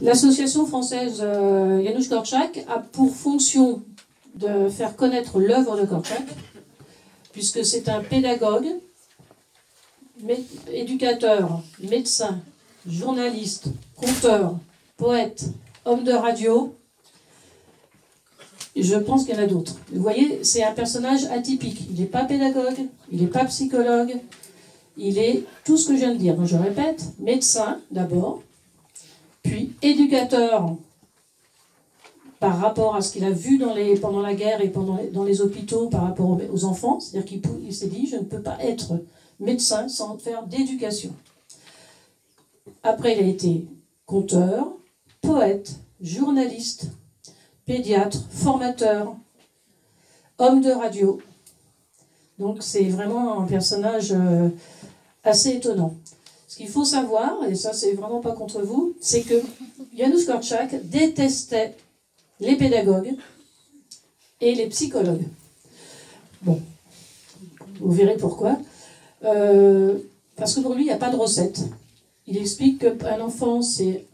L'association française Janusz Korczak a pour fonction de faire connaître l'œuvre de Korczak, puisque c'est un pédagogue, éducateur, médecin, journaliste, conteur, poète, homme de radio. Je pense qu'il y en a d'autres. Vous voyez, c'est un personnage atypique. Il n'est pas pédagogue, il n'est pas psychologue, il est tout ce que je viens de dire. Donc je répète, médecin d'abord, puis éducateur par rapport à ce qu'il a vu pendant la guerre et dans les hôpitaux par rapport aux enfants. C'est-à-dire qu'il s'est dit, je ne peux pas être médecin sans faire d'éducation. Après, il a été conteur, poète, journaliste, pédiatre, formateur, homme de radio. Donc c'est vraiment un personnage assez étonnant. Ce qu'il faut savoir, et ça c'est vraiment pas contre vous, c'est que Janusz Korczak détestait les pédagogues et les psychologues. Bon, vous verrez pourquoi. Parce que pour lui, il n'y a pas de recette. Il explique qu'un enfant, c'est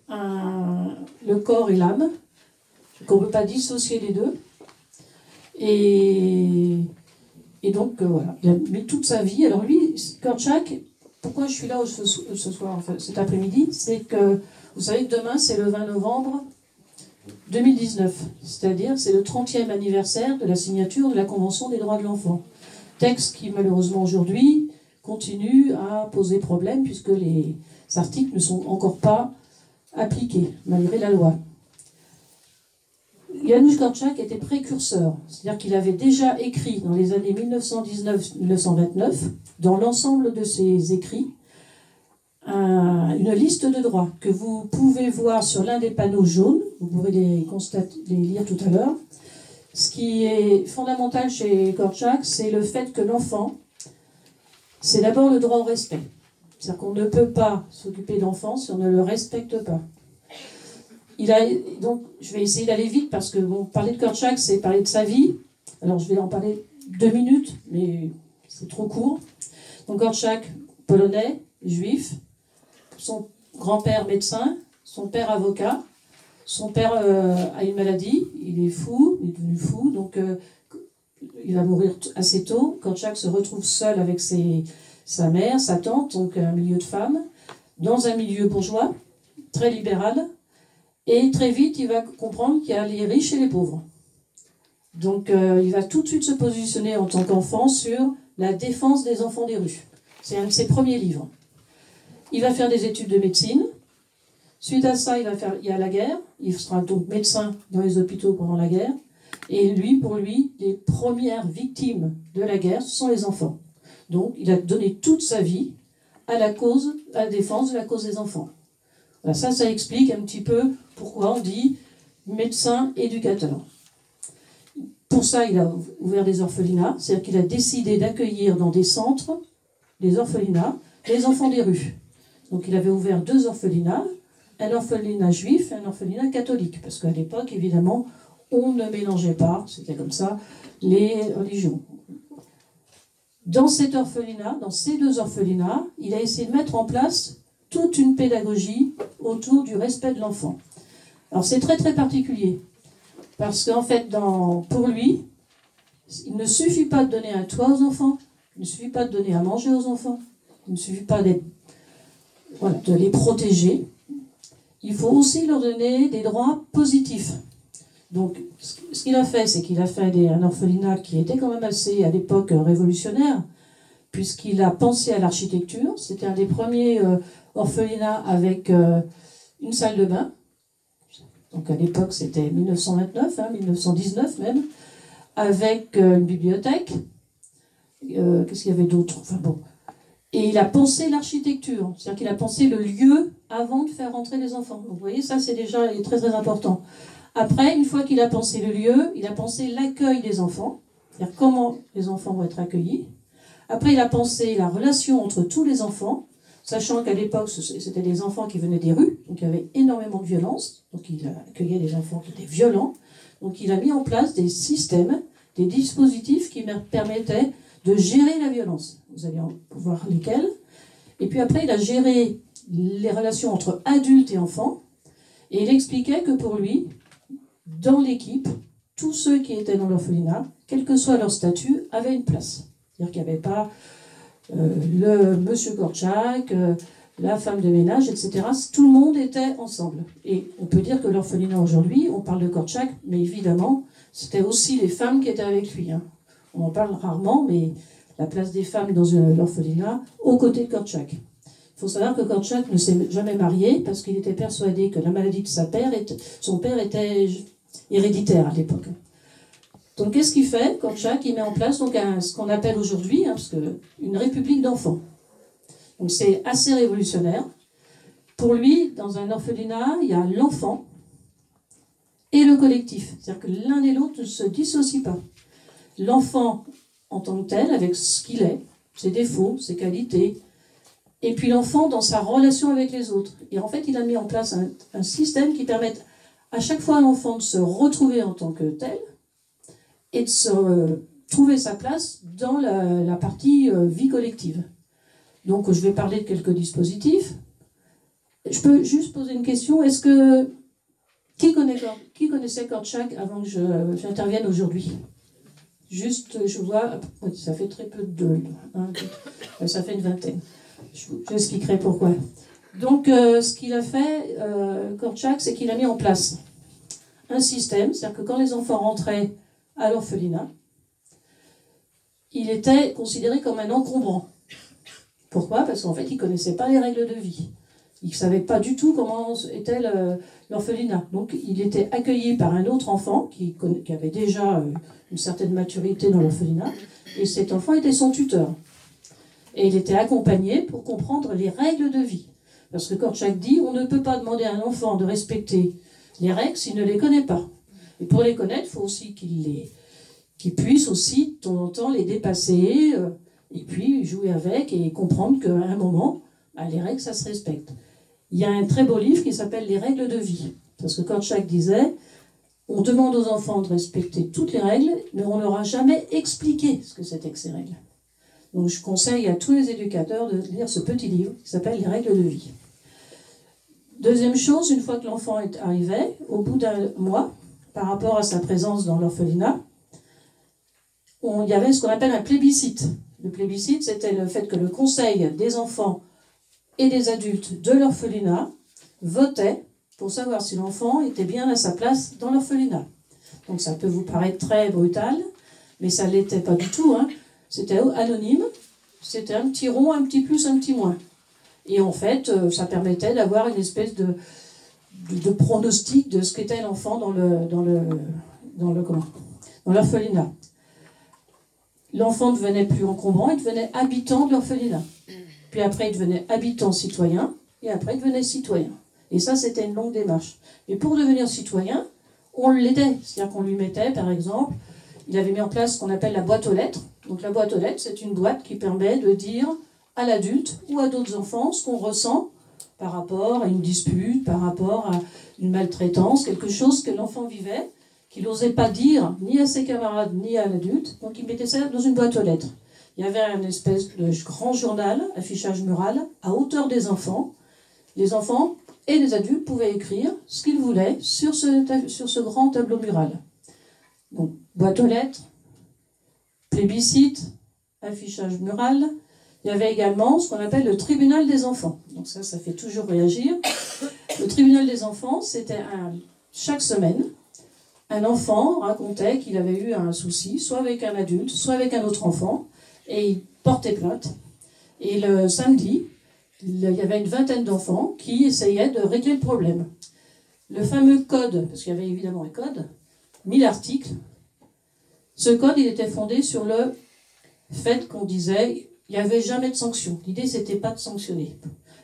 le corps et l'âme, qu'on ne peut pas dissocier les deux. Et donc, voilà, il a mis toute sa vie. Alors lui, Korczak, pourquoi je suis là ce soir, enfin, cet après-midi, c'est que, vous savez que demain, c'est le 20 novembre 2019. C'est-à-dire, c'est le 30e anniversaire de la signature de la Convention des droits de l'enfant. Texte qui, malheureusement, aujourd'hui, continue à poser problème, puisque les articles ne sont encore pas appliqués, malgré la loi. Janusz Korczak était précurseur, c'est-à-dire qu'il avait déjà écrit dans les années 1919-1929, dans l'ensemble de ses écrits, une liste de droits que vous pouvez voir sur l'un des panneaux jaunes, vous pourrez les lire tout à l'heure. Ce qui est fondamental chez Korczak, c'est le fait que l'enfant, c'est d'abord le droit au respect. C'est-à-dire qu'on ne peut pas s'occuper d'enfants si on ne le respecte pas. Donc, je vais essayer d'aller vite parce que parler de Korczak, c'est parler de sa vie. Alors, je vais en parler 2 minutes, mais c'est trop court. Donc, Korczak, polonais, juif, son grand-père médecin, son père avocat. Son père a une maladie, il est fou, il est devenu fou, donc il va mourir assez tôt. Korczak se retrouve seul avec sa mère, sa tante, donc un milieu de femmes, dans un milieu bourgeois, très libéral. Et très vite, il va comprendre qu'il y a les riches et les pauvres. Donc, il va tout de suite se positionner en tant qu'enfant sur la défense des enfants des rues. C'est un de ses premiers livres. Il va faire des études de médecine. Suite à ça, il y a la guerre. Il sera donc médecin dans les hôpitaux pendant la guerre. Et pour lui, les premières victimes de la guerre, ce sont les enfants. Donc, il a donné toute sa vie à la défense de la cause des enfants. Voilà, ça explique un petit peu pourquoi on dit médecin éducateur. Pour ça, il a ouvert des orphelinats, c'est-à-dire qu'il a décidé d'accueillir dans des centres, des orphelinats, les enfants des rues. Donc il avait ouvert 2 orphelinats, un orphelinat juif et un orphelinat catholique, parce qu'à l'époque, évidemment, on ne mélangeait pas, c'était comme ça, les religions. Dans ces 2 orphelinats, il a essayé de mettre en place toute une pédagogie autour du respect de l'enfant. Alors c'est très très particulier, parce qu'en fait, pour lui, il ne suffit pas de donner un toit aux enfants, il ne suffit pas de donner à manger aux enfants, il ne suffit pas de les protéger, il faut aussi leur donner des droits positifs. Donc ce qu'il a fait, c'est qu'il a fait un orphelinat qui était quand même assez, à l'époque, révolutionnaire, puisqu'il a pensé à l'architecture. C'était un des premiers orphelinats avec une salle de bain. Donc à l'époque, c'était 1929, 1919 même, avec une bibliothèque. Qu'est-ce qu'il y avait d'autre? Enfin bon. Et il a pensé l'architecture, c'est-à-dire qu'il a pensé le lieu avant de faire rentrer les enfants. Donc vous voyez, ça c'est déjà très très important. Après, une fois qu'il a pensé le lieu, il a pensé l'accueil des enfants, c'est-à-dire comment les enfants vont être accueillis. Après, il a pensé la relation entre tous les enfants, sachant qu'à l'époque, c'était des enfants qui venaient des rues, donc il y avait énormément de violence, donc il accueillait des enfants qui étaient violents. Donc il a mis en place des systèmes, des dispositifs qui permettaient de gérer la violence. Vous allez en voir lesquels. Et puis après, il a géré les relations entre adultes et enfants. Et il expliquait que pour lui, dans l'équipe, tous ceux qui étaient dans l'orphelinat, quel que soit leur statut, avaient une place. C'est-à-dire qu'il n'y avait pas le monsieur Korczak, la femme de ménage, etc. Tout le monde était ensemble. Et on peut dire que l'orphelinat aujourd'hui, on parle de Korczak, mais évidemment, c'était aussi les femmes qui étaient avec lui. Hein. On en parle rarement, mais la place des femmes dans l'orphelinat, aux côtés de Korczak. Il faut savoir que Korczak ne s'est jamais marié parce qu'il était persuadé que la maladie de son père était héréditaire à l'époque. Donc qu'est-ce qu'il fait, Korczak? Il met en place donc ce qu'on appelle aujourd'hui une république d'enfants. Donc c'est assez révolutionnaire. Pour lui, dans un orphelinat, il y a l'enfant et le collectif. C'est-à-dire que l'un et l'autre ne se dissocient pas. L'enfant en tant que tel, avec ce qu'il est, ses défauts, ses qualités, et puis l'enfant dans sa relation avec les autres. Et en fait, il a mis en place un système qui permette à chaque fois à l'enfant de se retrouver en tant que tel et de se trouver sa place dans la partie vie collective. Donc je vais parler de quelques dispositifs. Je peux juste poser une question. Est-ce que qui connaissait Korczak avant que j'intervienne aujourd'hui? Juste, je vois, ça fait très peu de... ça fait une vingtaine. J'expliquerai pourquoi. Donc ce qu'il a fait, Korczak, c'est qu'il a mis en place un système, c'est-à-dire que quand les enfants rentraient à l'orphelinat, il était considéré comme un encombrant. Pourquoi? Parce qu'en fait, il ne connaissait pas les règles de vie. Il ne savait pas du tout comment était l'orphelinat. Donc, il était accueilli par un autre enfant qui avait déjà une certaine maturité dans l'orphelinat. Et cet enfant était son tuteur. Et il était accompagné pour comprendre les règles de vie. Parce que Korczak dit, on ne peut pas demander à un enfant de respecter les règles s'il ne les connaît pas. Et pour les connaître, il faut aussi qu'il puisse aussi, de temps en temps, les dépasser, et puis jouer avec et comprendre qu'à un moment, les règles, ça se respecte. Il y a un très beau livre qui s'appelle « Les règles de vie ». Parce que Korczak disait, on demande aux enfants de respecter toutes les règles, mais on ne leur a jamais expliqué ce que c'était que ces règles. Donc je conseille à tous les éducateurs de lire ce petit livre qui s'appelle « Les règles de vie ». Deuxième chose, une fois que l'enfant est arrivé, au bout d'un mois, par rapport à sa présence dans l'orphelinat, il y avait ce qu'on appelle un plébiscite. Le plébiscite, c'était le fait que le conseil des enfants et des adultes de l'orphelinat votait pour savoir si l'enfant était bien à sa place dans l'orphelinat. Donc ça peut vous paraître très brutal, mais ça ne l'était pas du tout. Hein. C'était anonyme, c'était un petit rond, un petit plus, un petit moins. Et en fait, ça permettait d'avoir une espèce de pronostic de ce qu'était l'enfant dans l'orphelinat. L'enfant devenait plus encombrant, il devenait habitant de l'orphelinat. Puis après, il devenait habitant citoyen, et après, il devenait citoyen. Et ça, c'était une longue démarche. Et pour devenir citoyen, on l'aidait. C'est-à-dire qu'on lui mettait, par exemple, il avait mis en place ce qu'on appelle la boîte aux lettres. Donc la boîte aux lettres, c'est une boîte qui permet de dire à l'adulte ou à d'autres enfants ce qu'on ressent par rapport à une dispute, par rapport à une maltraitance, quelque chose que l'enfant vivait, qu'il n'osait pas dire ni à ses camarades ni à l'adulte. Donc il mettait ça dans une boîte aux lettres. Il y avait un espèce de grand journal, affichage mural, à hauteur des enfants. Les enfants et les adultes pouvaient écrire ce qu'ils voulaient sur ce grand tableau mural. Donc, boîte aux lettres, plébiscite, affichage mural. Il y avait également ce qu'on appelle le tribunal des enfants. Donc ça fait toujours réagir. Le tribunal des enfants, c'était chaque semaine, un enfant racontait qu'il avait eu un souci, soit avec un adulte, soit avec un autre enfant, et il portait plainte. Et le samedi, il y avait une vingtaine d'enfants qui essayaient de régler le problème. Le fameux code, parce qu'il y avait évidemment un code, 1000 articles, ce code, il était fondé sur le fait qu'on disait il n'y avait jamais de sanction. L'idée, c'était pas de sanctionner.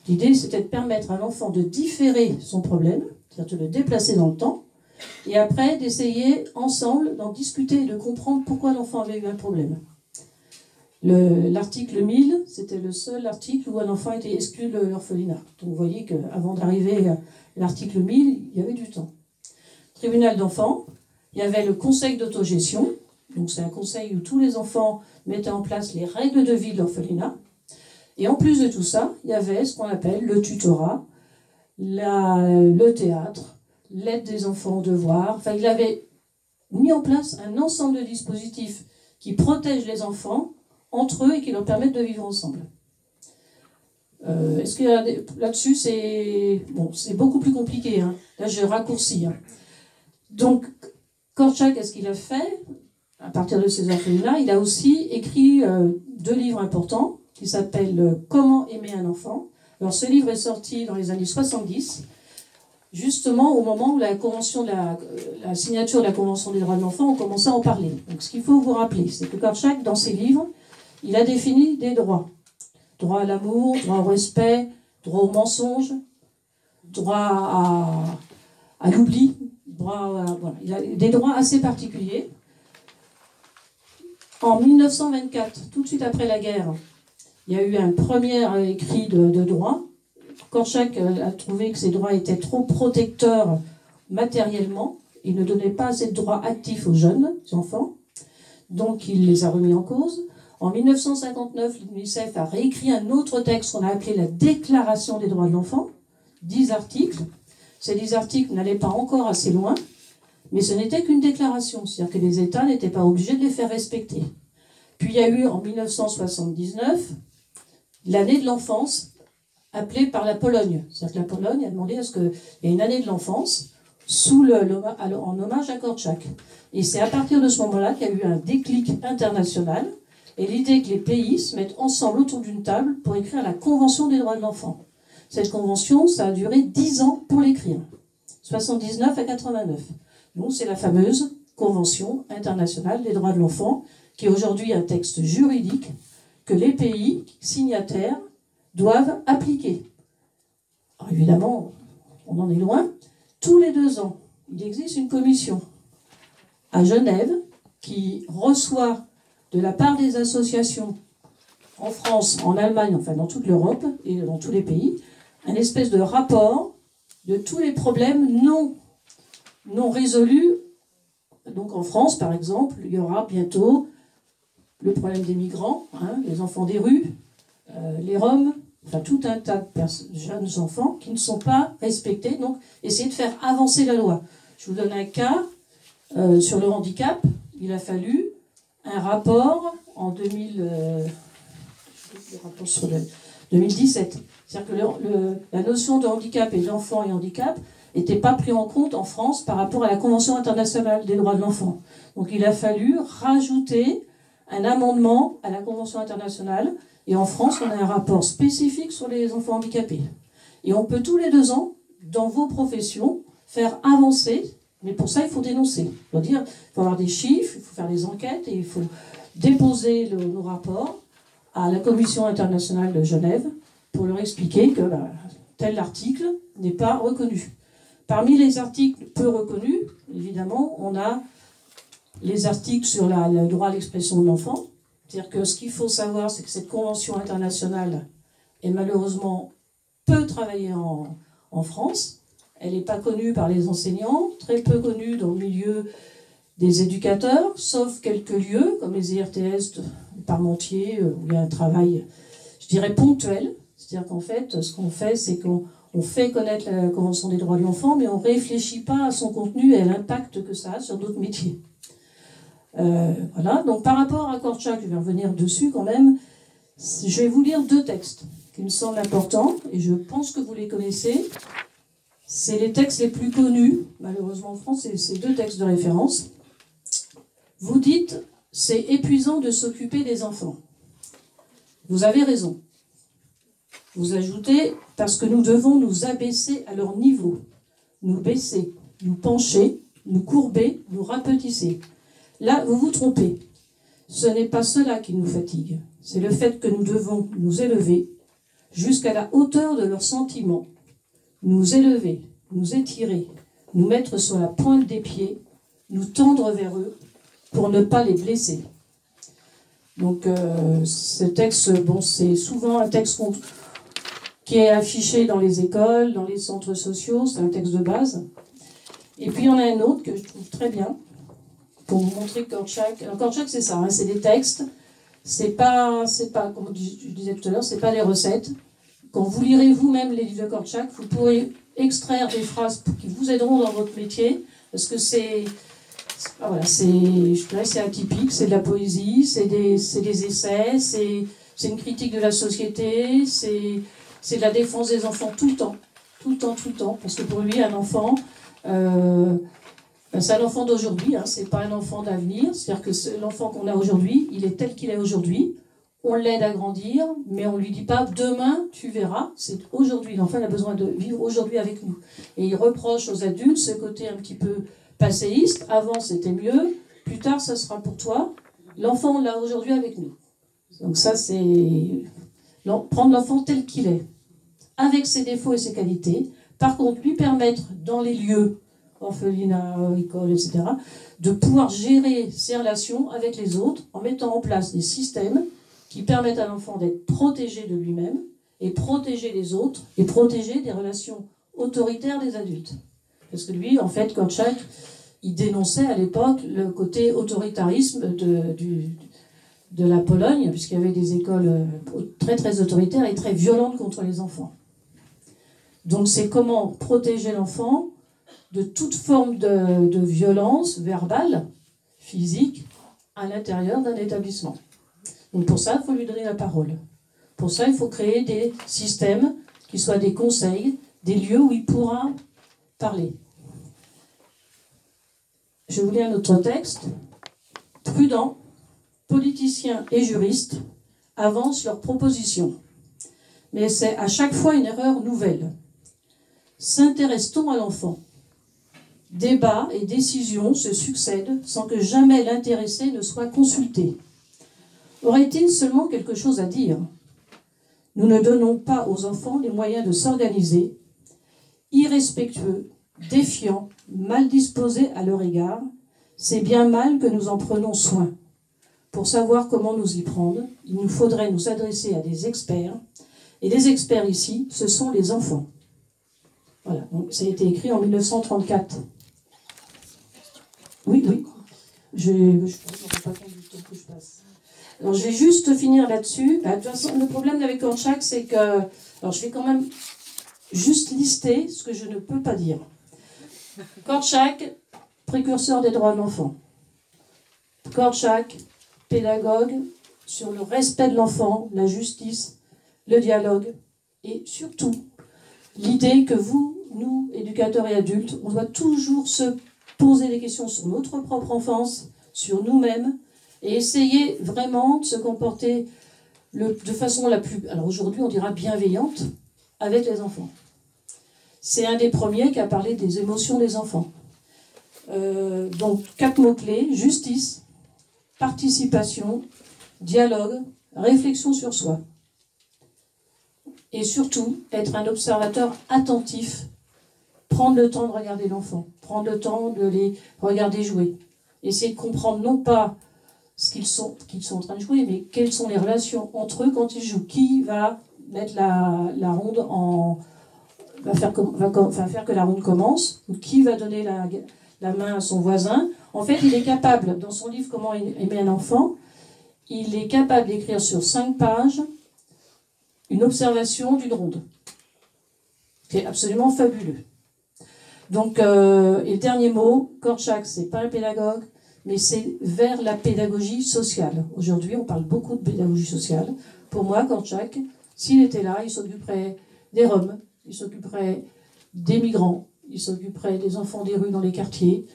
L'idée, c'était de permettre à l'enfant de différer son problème, c'est-à-dire de le déplacer dans le temps, et après d'essayer ensemble d'en discuter et de comprendre pourquoi l'enfant avait eu un problème. L'article 1000, c'était le seul article où un enfant était exclu de l'orphelinat. Donc vous voyez qu'avant d'arriver à l'article 1000, il y avait du temps. Tribunal d'enfants, il y avait le conseil d'autogestion. Donc c'est un conseil où tous les enfants mettaient en place les règles de vie de l'orphelinat. Et en plus de tout ça, il y avait ce qu'on appelle le tutorat, le théâtre, l'aide des enfants aux devoirs. Enfin, il avait mis en place un ensemble de dispositifs qui protègent les enfants entre eux et qui leur permettent de vivre ensemble. Est-ce qu'il y a là-dessus, c'est beaucoup plus compliqué. Hein. Là, je raccourcis. Hein. Donc, Korczak, qu'est-ce qu'il a fait? À partir de ces orphelins-là, il a aussi écrit 2 livres importants qui s'appellent « Comment aimer un enfant ». Alors, ce livre est sorti dans les années 70, justement au moment où la signature de la Convention des droits de l'enfant, on commençait à en parler. Donc, ce qu'il faut vous rappeler, c'est que Korczak, dans ses livres, il a défini des droits. Droit à l'amour, droit au respect, droit au mensonge, droit à l'oubli, voilà. Il a des droits assez particuliers. En 1924, tout de suite après la guerre, il y a eu un premier écrit de droit. Korczak a trouvé que ces droits étaient trop protecteurs matériellement. Il ne donnait pas assez de droits actifs aux jeunes enfants. Donc il les a remis en cause. En 1959, l'UNICEF a réécrit un autre texte qu'on a appelé la Déclaration des droits de l'enfant, 10 articles. Ces 10 articles n'allaient pas encore assez loin, mais ce n'était qu'une déclaration, c'est-à-dire que les États n'étaient pas obligés de les faire respecter. Puis il y a eu en 1979 l'année de l'enfance, appelée par la Pologne. C'est-à-dire que la Pologne a demandé à ce qu'il y ait une année de l'enfance en hommage à Korczak. Et c'est à partir de ce moment-là qu'il y a eu un déclic international et l'idée que les pays se mettent ensemble autour d'une table pour écrire la Convention des droits de l'enfant. Cette convention, ça a duré 10 ans pour l'écrire, 79 à 89. Donc c'est la fameuse Convention internationale des droits de l'enfant, qui est aujourd'hui un texte juridique que les pays signataires doivent appliquer. Alors évidemment, on en est loin. Tous les 2 ans, il existe une commission à Genève qui reçoit de la part des associations en France, en Allemagne, enfin dans toute l'Europe et dans tous les pays, un espèce de rapport de tous les problèmes non résolus. Donc en France, par exemple, il y aura bientôt le problème des migrants, les enfants des rues, les Roms, enfin tout un tas de jeunes enfants qui ne sont pas respectés. Donc essayer de faire avancer la loi. Je vous donne un cas sur le handicap. Il a fallu un rapport en 2017. C'est-à-dire que la notion de handicap et d'enfant et handicap n'était pas pris en compte en France par rapport à la Convention internationale des droits de l'enfant. Donc il a fallu rajouter un amendement à la Convention internationale. Et en France, on a un rapport spécifique sur les enfants handicapés. Et on peut tous les 2 ans, dans vos professions, faire avancer. Mais pour ça, il faut dénoncer. Il faut avoir des chiffres, il faut faire des enquêtes et il faut déposer nos rapports à la Commission internationale de Genève pour leur expliquer que tel article n'est pas reconnu. Parmi les articles peu reconnus, évidemment, on a les articles sur le droit à l'expression de l'enfant. C'est-à-dire que ce qu'il faut savoir, c'est que cette convention internationale est malheureusement peu travaillée en France. Elle n'est pas connue par les enseignants, très peu connue dans le milieu des éducateurs, sauf quelques lieux, comme les IRTS de Parmentier, où il y a un travail, je dirais, ponctuel. C'est-à-dire qu'en fait, ce qu'on fait, c'est qu'on fait connaître la Convention des droits de l'enfant, mais on ne réfléchit pas à son contenu et à l'impact que ça a sur d'autres métiers. Voilà, donc par rapport à Korczak, je vais revenir dessus quand même. Je vais vous lire 2 textes qui me semblent importants, et je pense que vous les connaissez. C'est les textes les plus connus, malheureusement en France, c'est ces 2 textes de référence. Vous dites, c'est épuisant de s'occuper des enfants. Vous avez raison. Vous ajoutez, parce que nous devons nous abaisser à leur niveau, nous baisser, nous pencher, nous courber, nous rapetisser. Là, vous vous trompez. Ce n'est pas cela qui nous fatigue. C'est le fait que nous devons nous élever jusqu'à la hauteur de leurs sentiments, nous élever, nous étirer, nous mettre sur la pointe des pieds, nous tendre vers eux pour ne pas les blesser. Donc, ce texte, c'est souvent un texte qui est affiché dans les écoles, dans les centres sociaux, c'est un texte de base. Et puis, il y en a un autre que je trouve très bien, pour vous montrer Korczak. Alors Korczak, c'est ça, c'est des textes, c'est pas, comme je disais tout à l'heure, c'est pas des recettes. Quand vous lirez vous-même les livres de Korczak, vous pourrez extraire des phrases qui vous aideront dans votre métier, parce que voilà, je dirais, c'est atypique, c'est de la poésie, c'est des essais, c'est une critique de la société, c'est de la défense des enfants tout le temps. Tout le temps, tout le temps. Parce que pour lui, un enfant, c'est un enfant d'aujourd'hui, hein, c'est pas un enfant d'avenir. C'est-à-dire que l'enfant qu'on a aujourd'hui, il est tel qu'il est aujourd'hui. On l'aide à grandir, mais on lui dit pas demain, tu verras. C'est aujourd'hui. L'enfant a besoin de vivre aujourd'hui avec nous. Et il reproche aux adultes ce côté un petit peu passéiste. Avant, c'était mieux. Plus tard, ça sera pour toi. L'enfant, on l'a aujourd'hui avec nous. Donc ça, c'est prendre l'enfant tel qu'il est, avec ses défauts et ses qualités. Par contre, lui permettre, dans les lieux, orphelinat, école, etc., de pouvoir gérer ses relations avec les autres en mettant en place des systèmes qui permettent à l'enfant d'être protégé de lui-même et protéger les autres et protéger des relations autoritaires des adultes. Parce que lui, en fait, Korczak, il dénonçait à l'époque le côté autoritarisme de la Pologne, puisqu'il y avait des écoles très très autoritaires et très violentes contre les enfants. Donc c'est comment protéger l'enfant de toute forme de violence verbale, physique, à l'intérieur d'un établissement. Donc pour ça, il faut lui donner la parole. Pour ça, il faut créer des systèmes qui soient des conseils, des lieux où il pourra parler. Je vous lis un autre texte. Prudents, politiciens et juristes avancent leurs propositions. Mais c'est à chaque fois une erreur nouvelle. S'intéresse-t-on à l'enfant ? Débats et décisions se succèdent sans que jamais l'intéressé ne soit consulté. Aurait-il seulement quelque chose à dire ? Nous ne donnons pas aux enfants les moyens de s'organiser, irrespectueux, défiants, mal disposés à leur égard. C'est bien mal que nous en prenons soin. Pour savoir comment nous y prendre, il nous faudrait nous adresser à des experts. Et les experts ici, ce sont les enfants. Voilà, donc ça a été écrit en 1934. Oui. Je n'aurai pas tant du temps que je passe. Alors je vais juste finir là-dessus. De toute façon, le problème avec Korczak, c'est que... Alors je vais quand même juste lister ce que je ne peux pas dire. Korczak, précurseur des droits de l'enfant. Korczak, pédagogue sur le respect de l'enfant, la justice, le dialogue et surtout l'idée que vous, nous, éducateurs et adultes, on doit toujours se poser des questions sur notre propre enfance, sur nous-mêmes et essayer vraiment de se comporter de façon la plus, alors aujourd'hui on dira bienveillante, avec les enfants. C'est un des premiers qui a parlé des émotions des enfants. Donc 4 mots-clés: justice, participation, dialogue, réflexion sur soi. Et surtout, être un observateur attentif, prendre le temps de regarder l'enfant, prendre le temps de les regarder jouer. Essayer de comprendre non pas ce qu'ils sont en train de jouer, mais quelles sont les relations entre eux quand ils jouent. Qui va mettre la ronde en... va faire que la ronde commence, ou qui va donner la main à son voisin. En fait, il est capable, dans son livre Comment aimer un enfant, il est capable d'écrire sur 5 pages une observation d'une ronde. C'est absolument fabuleux. Donc, et le dernier mot, Korczak, c'est pas un pédagogue, mais c'est vers la pédagogie sociale. Aujourd'hui, on parle beaucoup de pédagogie sociale. Pour moi, Korczak, s'il était là, il s'occuperait des Roms, il s'occuperait des migrants, il s'occuperait des enfants des rues dans les quartiers.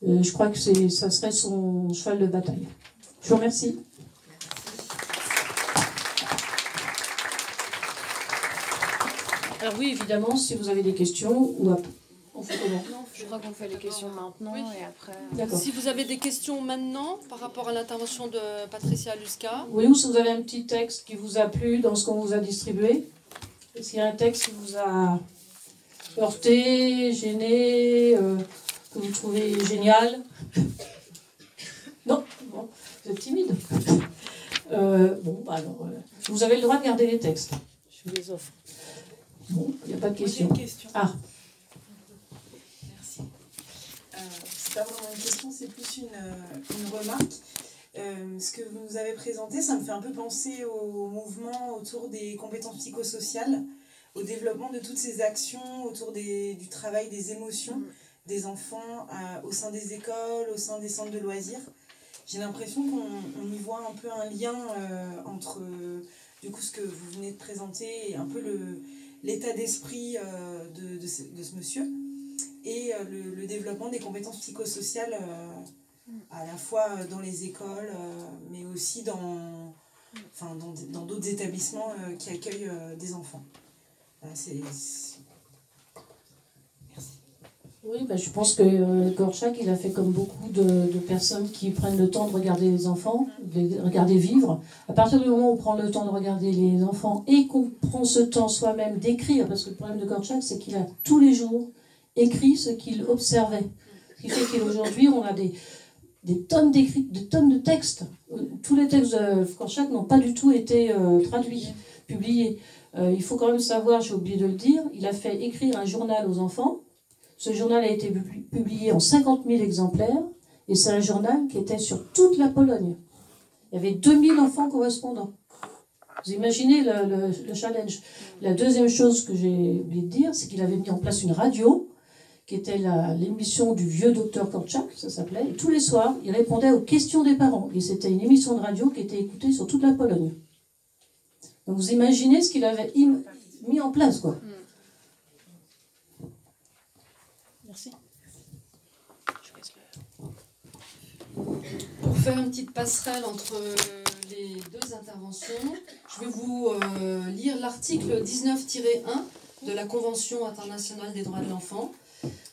Je crois que ça serait son cheval de bataille. Je vous remercie. Alors oui, évidemment, si vous avez des questions, ou on fait comment ? Non, je crois qu'on fait les questions maintenant et après... D'accord. Si vous avez des questions maintenant par rapport à l'intervention de Patricia Luska. Oui, ou si vous avez un petit texte qui vous a plu dans ce qu'on vous a distribué. Est-ce qu'il y a un texte qui vous a heurté, gêné, que vous trouvez génial ? Non ? Bon, vous êtes timide. Vous avez le droit de garder les textes. Je vous les offre. Bon, il n'y a pas de questions. Moi, j'ai une question. Ah. Merci. C'est pas vraiment une question, c'est plus une remarque. Ce que vous nous avez présenté, ça me fait un peu penser au mouvement autour des compétences psychosociales au développement de toutes ces actions autour du travail des émotions des enfants au sein des écoles, au sein des centres de loisirs. J'ai l'impression qu'on y voit un peu un lien entre du coup ce que vous venez de présenter et un peu l'état d'esprit de ce monsieur et le développement des compétences psychosociales à la fois dans les écoles mais aussi dans d'autres établissements qui accueillent des enfants. Merci. Oui, je pense que Dvorak, il a fait comme beaucoup de personnes qui prennent le temps de regarder les enfants, de regarder vivre. À partir du moment où on prend le temps de regarder les enfants et qu'on prend ce temps soi-même d'écrire, parce que le problème de Dvorak, c'est qu'il a tous les jours écrit ce qu'il observait. Ce qui fait qu'aujourd'hui, on a des tonnes d'écrits, des tonnes de textes. Tous les textes de Dvorak n'ont pas du tout été traduits, publiés. Il faut quand même savoir, j'ai oublié de le dire, il a fait écrire un journal aux enfants. Ce journal a été publié en 50 000 exemplaires, et c'est un journal qui était sur toute la Pologne. Il y avait 2000 enfants correspondants. Vous imaginez le challenge. La deuxième chose que j'ai oublié de dire, c'est qu'il avait mis en place une radio, qui était l'émission du vieux docteur Dvorak, ça s'appelait, et tous les soirs, il répondait aux questions des parents. Et c'était une émission de radio qui était écoutée sur toute la Pologne. Donc vous imaginez ce qu'il avait mis en place, quoi. Merci. Pour faire une petite passerelle entre les deux interventions, je vais vous lire l'article 19-1 de la Convention internationale des droits de l'enfant.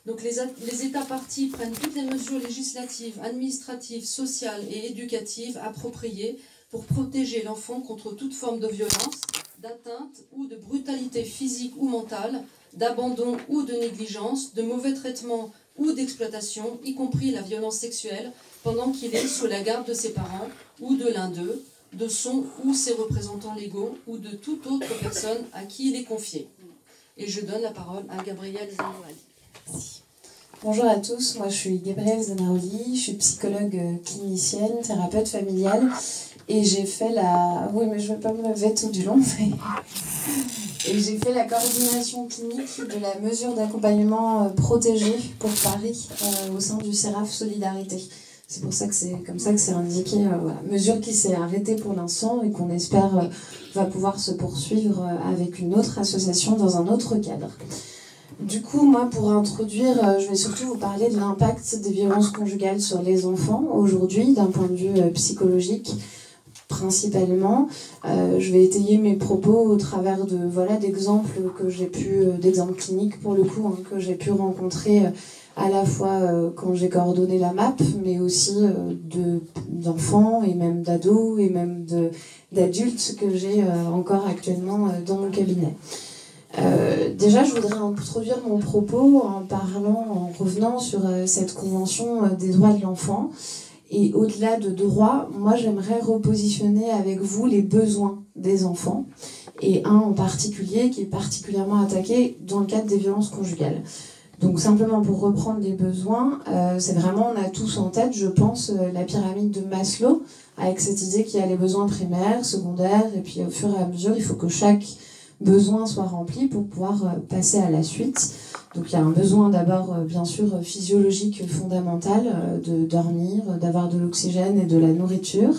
Donc les États parties prennent toutes les mesures législatives, administratives, sociales et éducatives appropriées pour protéger l'enfant contre toute forme de violence, d'atteinte ou de brutalité physique ou mentale, d'abandon ou de négligence, de mauvais traitement ou d'exploitation, y compris la violence sexuelle, pendant qu'il est sous la garde de ses parents ou de l'un d'eux, de son ou ses représentants légaux ou de toute autre personne à qui il est confié. Et je donne la parole à Gabrielle Zanaroli. Merci. Bonjour à tous, moi je suis Gabrielle Zanaroli, je suis psychologue clinicienne, thérapeute familiale et j'ai fait la... Oui mais je ne vais pas me lever tout du long, mais... Et j'ai fait la coordination clinique de la mesure d'accompagnement protégée pour Paris au sein du CERAF Solidarité. C'est pour ça que c'est comme ça que c'est indiqué, voilà. Mesure qui s'est arrêtée pour l'instant et qu'on espère va pouvoir se poursuivre avec une autre association dans un autre cadre. Du coup, moi, pour introduire, je vais surtout vous parler de l'impact des violences conjugales sur les enfants aujourd'hui, d'un point de vue psychologique, principalement. Je vais étayer mes propos au travers d'exemples que j'ai pu, d'exemples cliniques pour le coup, que j'ai pu rencontrer à la fois quand j'ai coordonné la MAP, mais aussi d'enfants et même d'ados et même d'adultes que j'ai encore actuellement dans mon cabinet. Déjà, je voudrais introduire mon propos en revenant sur cette convention des droits de l'enfant. Et au-delà de droits, moi j'aimerais repositionner avec vous les besoins des enfants, et un en particulier qui est particulièrement attaqué dans le cadre des violences conjugales. Donc simplement pour reprendre les besoins, c'est vraiment, on a tous en tête, je pense, la pyramide de Maslow, avec cette idée qu'il y a les besoins primaires, secondaires, et puis au fur et à mesure, il faut que chaque besoin soit rempli pour pouvoir passer à la suite. Donc il y a un besoin d'abord, bien sûr, physiologique fondamental, de dormir, d'avoir de l'oxygène et de la nourriture.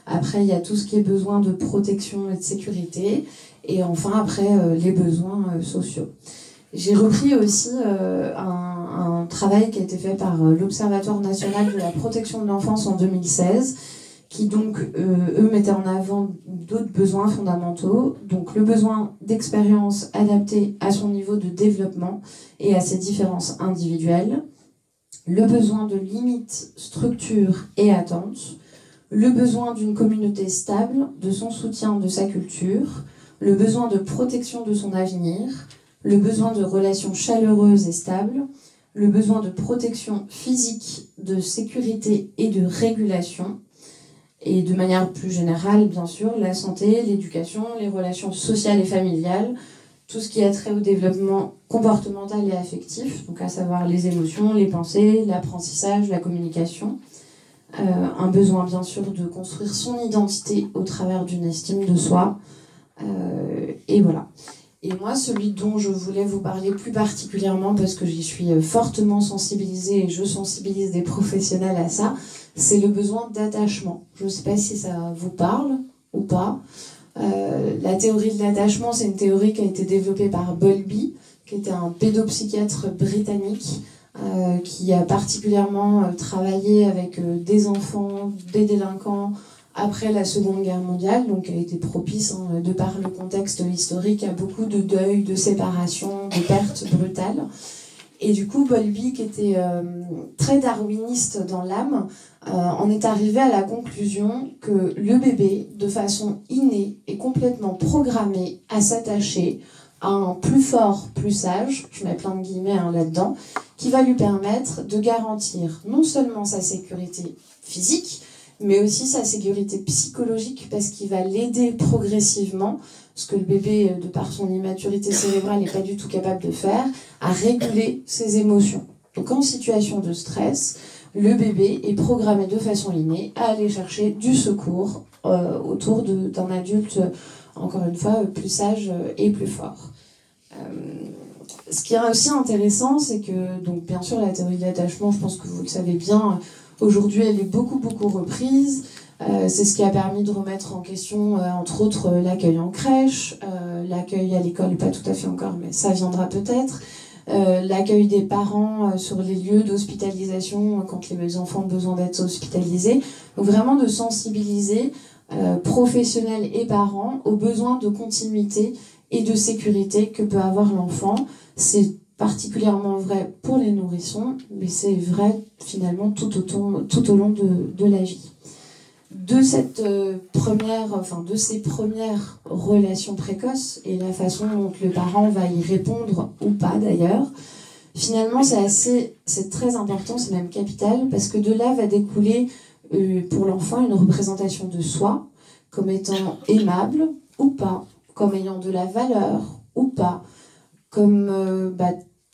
Après, il y a tout ce qui est besoin de protection et de sécurité. Et enfin, après, les besoins sociaux. J'ai repris aussi un travail qui a été fait par l'Observatoire national de la protection de l'enfance en 2016, qui donc, eux, mettaient en avant d'autres besoins fondamentaux. Donc le besoin d'expérience adaptée à son niveau de développement et à ses différences individuelles, le besoin de limites, structures et attentes, le besoin d'une communauté stable, de son soutien, de sa culture, le besoin de protection de son avenir, le besoin de relations chaleureuses et stables, le besoin de protection physique, de sécurité et de régulation, et de manière plus générale, bien sûr, la santé, l'éducation, les relations sociales et familiales, tout ce qui a trait au développement comportemental et affectif, donc à savoir les émotions, les pensées, l'apprentissage, la communication. Un besoin, bien sûr, de construire son identité au travers d'une estime de soi. Et voilà. Et moi, celui dont je voulais vous parler plus particulièrement, parce que j'y suis fortement sensibilisée et je sensibilise des professionnels à ça, c'est le besoin d'attachement. Je ne sais pas si ça vous parle ou pas. La théorie de l'attachement, c'est une théorie qui a été développée par Bowlby, qui était un pédopsychiatre britannique, qui a particulièrement travaillé avec des enfants, des délinquants, après la Seconde Guerre mondiale, donc a été propice, de par le contexte historique, à beaucoup de deuil, de séparation, de pertes brutales. Et du coup, Bowlby, qui était très darwiniste dans l'âme, en est arrivé à la conclusion que le bébé, de façon innée, est complètement programmé à s'attacher à un plus fort, plus sage, je mets plein de guillemets là-dedans, qui va lui permettre de garantir non seulement sa sécurité physique, mais aussi sa sécurité psychologique, parce qu'il va l'aider progressivement, ce que le bébé, de par son immaturité cérébrale, n'est pas du tout capable de faire, à réguler ses émotions. Donc en situation de stress, le bébé est programmé de façon innée à aller chercher du secours autour d'un adulte, encore une fois, plus sage et plus fort. Ce qui est aussi intéressant, c'est que, donc bien sûr, la théorie de l'attachement, je pense que vous le savez bien, aujourd'hui, elle est beaucoup reprise. C'est ce qui a permis de remettre en question, entre autres, l'accueil en crèche, l'accueil à l'école, pas tout à fait encore, mais ça viendra peut-être, l'accueil des parents sur les lieux d'hospitalisation quand les enfants ont besoin d'être hospitalisés. Donc vraiment de sensibiliser professionnels et parents aux besoins de continuité et de sécurité que peut avoir l'enfant. C'est particulièrement vrai pour les nourrissons, mais c'est vrai finalement tout au long de la vie. De cette de ces premières relations précoces et la façon dont le parent va y répondre ou pas d'ailleurs, finalement c'est très important, c'est même capital, parce que de là va découler pour l'enfant une représentation de soi comme étant aimable ou pas, comme ayant de la valeur ou pas, comme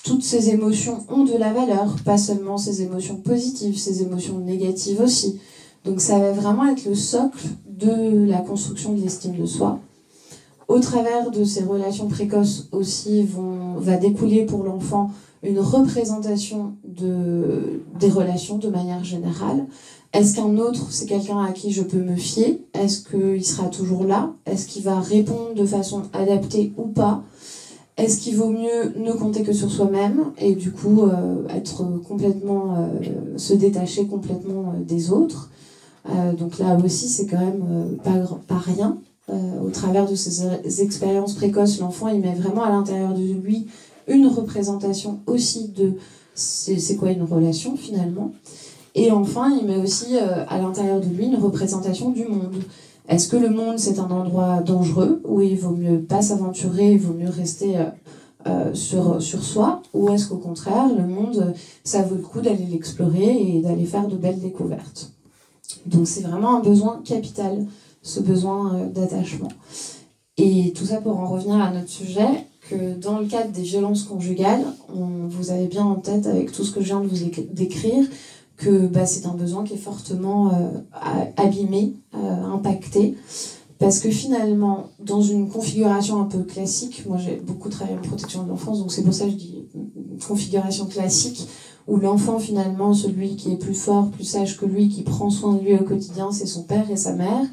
toutes ces émotions ont de la valeur, pas seulement ces émotions positives, ces émotions négatives aussi. Donc ça va vraiment être le socle de la construction de l'estime de soi. Au travers de ces relations précoces aussi va découler pour l'enfant une représentation des relations de manière générale. Est-ce qu'un autre, c'est quelqu'un à qui je peux me fier? Est-ce qu'il sera toujours là? Est-ce qu'il va répondre de façon adaptée ou pas? Est-ce qu'il vaut mieux ne compter que sur soi-même et du coup être complètement, se détacher complètement des autres? Donc là aussi, c'est quand même pas rien. Au travers de ces expériences précoces, l'enfant, il met vraiment à l'intérieur de lui une représentation aussi de c'est quoi une relation finalement. Et enfin, il met aussi à l'intérieur de lui une représentation du monde. Est-ce que le monde, c'est un endroit dangereux où il vaut mieux pas s'aventurer, il vaut mieux rester sur soi? Ou est-ce qu'au contraire, le monde, ça vaut le coup d'aller l'explorer et d'aller faire de belles découvertes? Donc c'est vraiment un besoin capital, ce besoin d'attachement. Et tout ça pour en revenir à notre sujet, que dans le cadre des violences conjugales, vous avez bien en tête avec tout ce que je viens de vous décrire, que c'est un besoin qui est fortement abîmé, impacté. Parce que finalement, dans une configuration un peu classique, moi j'ai beaucoup travaillé en protection de l'enfance, donc c'est pour ça que je dis une configuration classique, où l'enfant finalement, celui qui est plus fort, plus sage que lui, qui prend soin de lui au quotidien, c'est son père et sa mère.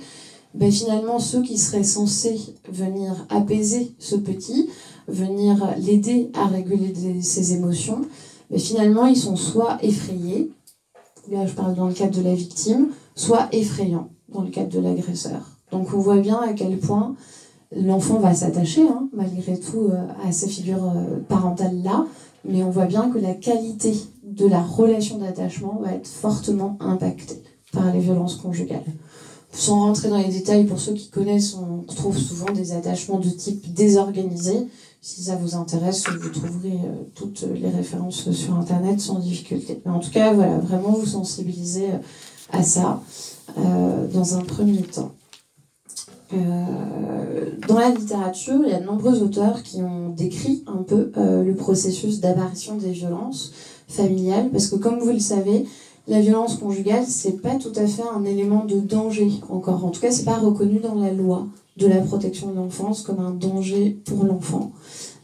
Finalement, ceux qui seraient censés venir apaiser ce petit, venir l'aider à réguler ses émotions, finalement ils sont soit effrayés, là je parle dans le cadre de la victime, soit effrayants dans le cadre de l'agresseur. Donc on voit bien à quel point l'enfant va s'attacher, malgré tout, à ces figures parentales-là, mais on voit bien que la qualité de la relation d'attachement va être fortement impactée par les violences conjugales. Sans rentrer dans les détails, pour ceux qui connaissent, on trouve souvent des attachements de type désorganisé. Si ça vous intéresse, vous trouverez toutes les références sur Internet sans difficulté. Mais en tout cas, voilà, vraiment vous sensibiliser à ça dans un premier temps. Dans la littérature, il y a de nombreux auteurs qui ont décrit un peu le processus d'apparition des violences familiales, parce que comme vous le savez, la violence conjugale, c'est pas tout à fait un élément de danger encore. En tout cas, c'est pas reconnu dans la loi de la protection de l'enfance comme un danger pour l'enfant.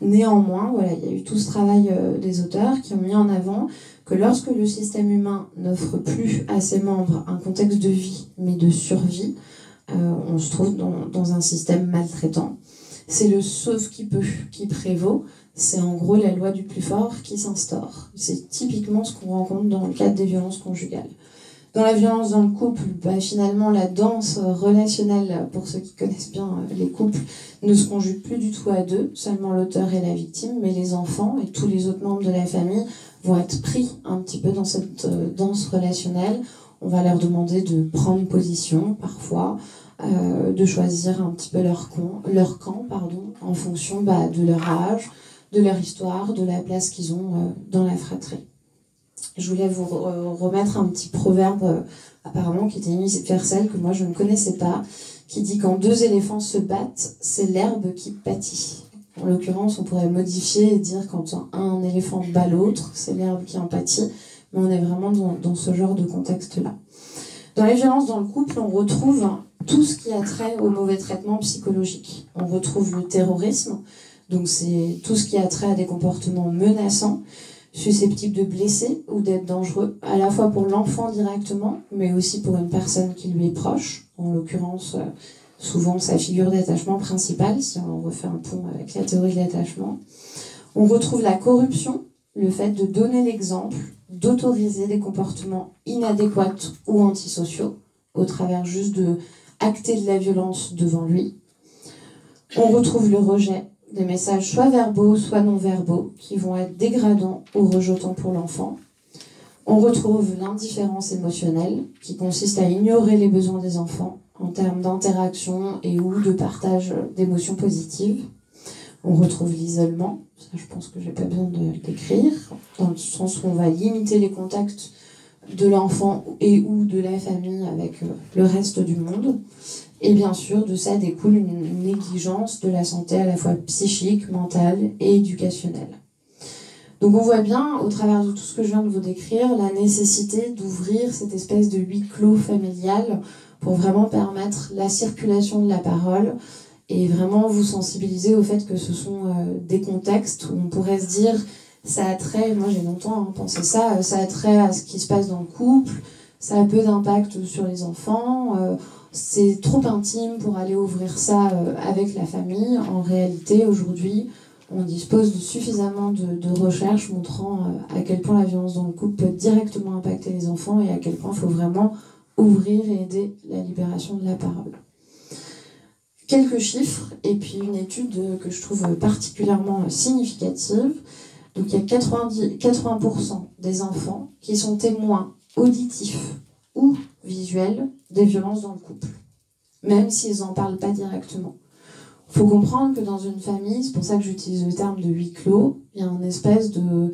Néanmoins, voilà, il y a eu tout ce travail des auteurs qui ont mis en avant que lorsque le système humain n'offre plus à ses membres un contexte de vie, mais de survie, on se trouve dans un système maltraitant. C'est le sauf qui peut qui prévaut. C'est en gros la loi du plus fort qui s'instaure. C'est typiquement ce qu'on rencontre dans le cadre des violences conjugales. Dans la violence dans le couple, finalement, la danse relationnelle, pour ceux qui connaissent bien les couples, ne se conjugue plus du tout à deux, seulement l'auteur et la victime, mais les enfants et tous les autres membres de la famille vont être pris un petit peu dans cette danse relationnelle. On va leur demander de prendre position, parfois, de choisir un petit peu leur camp, en fonction de leur âge, de leur histoire, de la place qu'ils ont dans la fratrie. Je voulais vous remettre un petit proverbe apparemment qui était universel, que moi je ne connaissais pas, qui dit: quand deux éléphants se battent, c'est l'herbe qui pâtit. En l'occurrence, on pourrait modifier et dire quand un éléphant bat l'autre, c'est l'herbe qui en pâtit, mais on est vraiment dans ce genre de contexte-là. Dans les violences dans le couple, on retrouve tout ce qui a trait au mauvais traitement psychologique. On retrouve le terrorisme, donc c'est tout ce qui a trait à des comportements menaçants, susceptibles de blesser ou d'être dangereux, à la fois pour l'enfant directement, mais aussi pour une personne qui lui est proche, en l'occurrence souvent sa figure d'attachement principale, si on refait un pont avec la théorie de l'attachement. On retrouve la corruption, le fait de donner l'exemple, d'autoriser des comportements inadéquats ou antisociaux, au travers juste de acter de la violence devant lui. On retrouve le rejet, des messages soit verbaux, soit non verbaux, qui vont être dégradants ou rejetants pour l'enfant. On retrouve l'indifférence émotionnelle, qui consiste à ignorer les besoins des enfants en termes d'interaction et ou de partage d'émotions positives. On retrouve l'isolement, ça je pense que j'ai pas besoin de le décrire, dans le sens où on va limiter les contacts de l'enfant et ou de la famille avec le reste du monde. Et bien sûr, de ça découle une négligence de la santé à la fois psychique, mentale et éducationnelle. Donc on voit bien, au travers de tout ce que je viens de vous décrire, la nécessité d'ouvrir cette espèce de huis clos familial pour vraiment permettre la circulation de la parole et vraiment vous sensibiliser au fait que ce sont des contextes où on pourrait se dire ça a trait, moi j'ai longtemps pensé ça, ça a trait à ce qui se passe dans le couple, ça a peu d'impact sur les enfants, c'est trop intime pour aller ouvrir ça avec la famille. En réalité, aujourd'hui, on dispose de suffisamment de recherches montrant à quel point la violence dans le couple peut directement impacter les enfants et à quel point il faut vraiment ouvrir et aider la libération de la parole. Quelques chiffres et puis une étude que je trouve particulièrement significative. Donc il y a 80% des enfants qui sont témoins auditifs ou visuels des violences dans le couple, même s'ils n'en parlent pas directement. Il faut comprendre que dans une famille, c'est pour ça que j'utilise le terme de huis clos, il y a une espèce de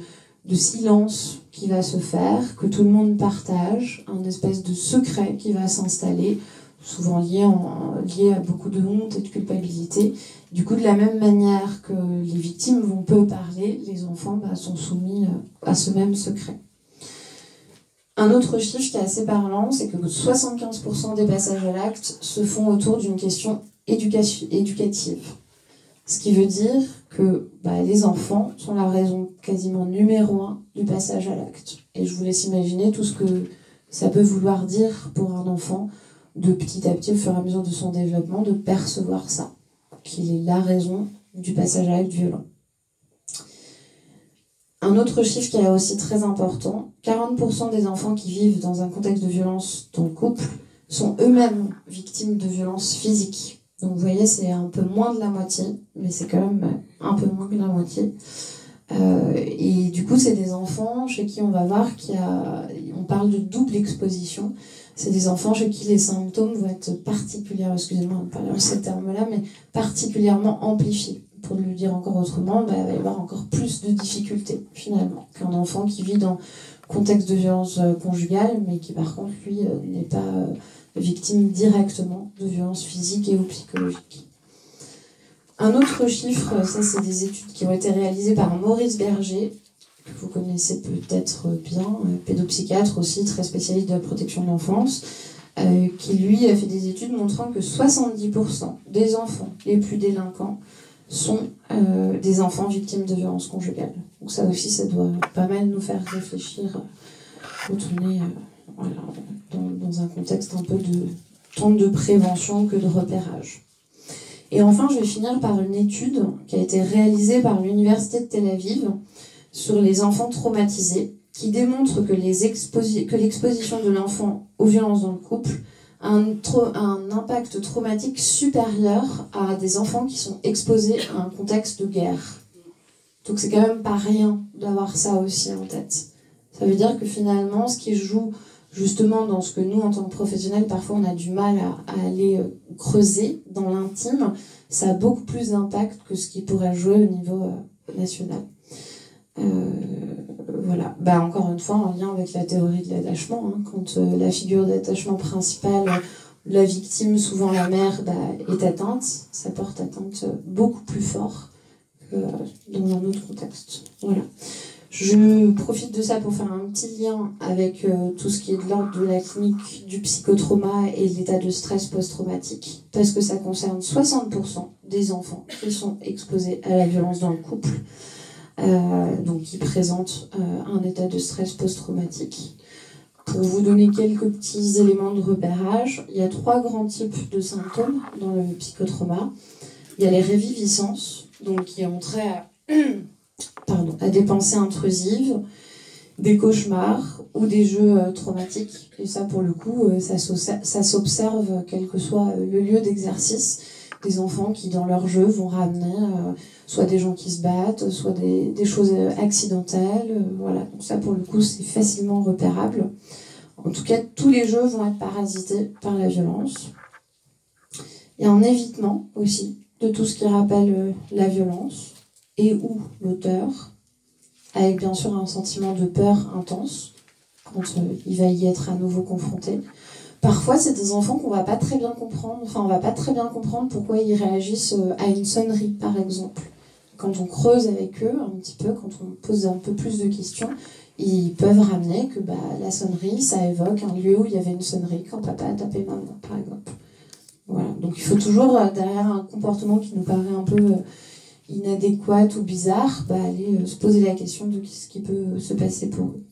silence qui va se faire, que tout le monde partage, un espèce de secret qui va s'installer, souvent lié à beaucoup de honte et de culpabilité. Du coup, de la même manière que les victimes vont peu parler, les enfants sont soumis à ce même secret. Un autre chiffre qui est assez parlant, c'est que 75% des passages à l'acte se font autour d'une question éducative. Ce qui veut dire que les enfants sont la raison quasiment numéro 1 du passage à l'acte. Et je vous laisse imaginer tout ce que ça peut vouloir dire pour un enfant de petit à petit, au fur et à mesure de son développement, de percevoir ça, qu'il est la raison du passage à l'acte violent. Un autre chiffre qui est aussi très important, 40% des enfants qui vivent dans un contexte de violence dans le couple sont eux-mêmes victimes de violences physiques. Donc vous voyez, c'est un peu moins de la moitié, mais c'est quand même un peu moins que la moitié. Et du coup, c'est des enfants chez qui on va voir on parle de double exposition. C'est des enfants chez qui les symptômes vont être particulièrement, excusez-moi de parler en ces termes-là, mais particulièrement amplifiés. Pour le dire encore autrement, il va y avoir encore plus de difficultés, finalement, qu'un enfant qui vit dans contexte de violence conjugale, mais qui, par contre, lui, n'est pas victime directement de violences physiques et ou psychologiques. Un autre chiffre, ça, c'est des études qui ont été réalisées par Maurice Berger, que vous connaissez peut-être bien, pédopsychiatre aussi, très spécialiste de la protection de l'enfance. qui lui a fait des études montrant que 70% des enfants les plus délinquants sont des enfants victimes de violences conjugales. Donc ça aussi, ça doit pas mal nous faire réfléchir quand on est voilà, dans un contexte un peu tant de prévention que de repérage. Et enfin, je vais finir par une étude qui a été réalisée par l'Université de Tel Aviv sur les enfants traumatisés, qui démontre que l'exposition de l'enfant aux violences dans le couple a un impact traumatique supérieur à des enfants qui sont exposés à un contexte de guerre. Donc c'est quand même pas rien d'avoir ça aussi en tête. Ça veut dire que finalement, ce qui joue justement dans ce que nous, en tant que professionnels, parfois on a du mal à aller creuser dans l'intime, ça a beaucoup plus d'impact que ce qui pourrait jouer au niveau national. Voilà. Encore une fois, en lien avec la théorie de l'attachement, quand la figure d'attachement principale, la victime, souvent la mère, est atteinte, ça porte atteinte beaucoup plus fort que dans un autre contexte. Voilà. Je profite de ça pour faire un petit lien avec tout ce qui est de l'ordre de la clinique du psychotrauma et de l'état de stress post-traumatique, parce que ça concerne 60% des enfants qui sont exposés à la violence dans le couple, donc qui présentent un état de stress post-traumatique. Pour vous donner quelques petits éléments de repérage, il y a 3 grands types de symptômes dans le psychotrauma. Il y a les réviviscences, donc qui ont trait à des pensées intrusives, des cauchemars ou des jeux traumatiques. Et ça, pour le coup, ça s'observe quel que soit le lieu d'exercice. Des enfants qui, dans leur jeu, vont ramener soit des gens qui se battent, soit des choses accidentelles. Voilà. Donc ça, pour le coup, c'est facilement repérable. En tout cas, tous les jeux vont être parasités par la violence. Il y a un évitement aussi de tout ce qui rappelle la violence et ou l'auteur, avec bien sûr un sentiment de peur intense quand il va y être à nouveau confronté. Parfois, c'est des enfants qu'on va pas très bien comprendre, on va pas très bien comprendre pourquoi ils réagissent à une sonnerie, par exemple. Quand on creuse avec eux un petit peu, quand on pose un peu plus de questions, ils peuvent ramener que la sonnerie, ça évoque un lieu où il y avait une sonnerie quand papa a tapé maman, par exemple. Voilà. Donc il faut toujours, derrière un comportement qui nous paraît un peu inadéquat ou bizarre, aller se poser la question de ce qui peut se passer pour eux.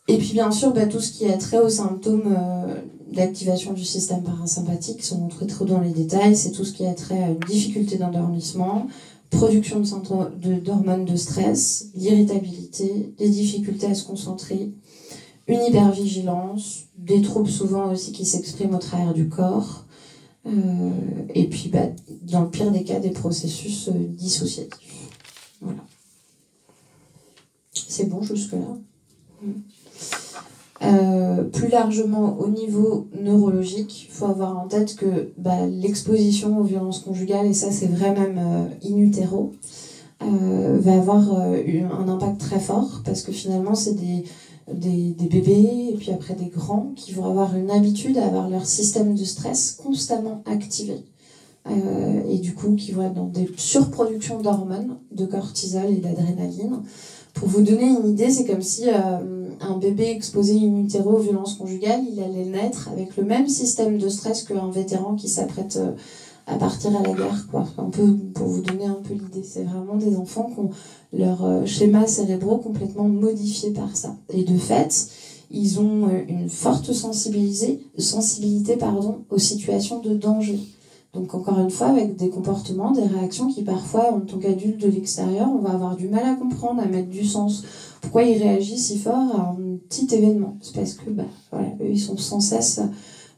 Et puis bien sûr, tout ce qui a trait aux symptômes d'activation du système parasympathique, sans rentrer trop dans les détails, c'est tout ce qui a trait à une difficulté d'endormissement, production d'hormones de stress, l'irritabilité, des difficultés à se concentrer, une hypervigilance, des troubles souvent aussi qui s'expriment au travers du corps, et puis dans le pire des cas, des processus dissociatifs. Voilà. C'est bon jusque-là. Plus largement au niveau neurologique, il faut avoir en tête que l'exposition aux violences conjugales, et ça c'est vrai même in utero, va avoir un impact très fort, parce que finalement c'est des bébés et puis après des grands qui vont avoir une habitude à avoir leur système de stress constamment activé, et du coup qui vont être dans des surproductions d'hormones, de cortisol et d'adrénaline. Pour vous donner une idée, c'est comme si un bébé exposé in utero aux violences conjugales, il allait naître avec le même système de stress qu'un vétéran qui s'apprête à partir à la guerre, quoi. Un peu, pour vous donner un peu l'idée, c'est vraiment des enfants qui ont leurs schémas cérébraux complètement modifiés par ça. Et de fait, ils ont une forte sensibilité aux situations de danger. Donc encore une fois, avec des comportements, des réactions qui parfois, en tant qu'adulte de l'extérieur, on va avoir du mal à comprendre, à mettre du sens. Pourquoi ils réagissent si fort à un petit événement? C'est parce que eux, ils sont sans cesse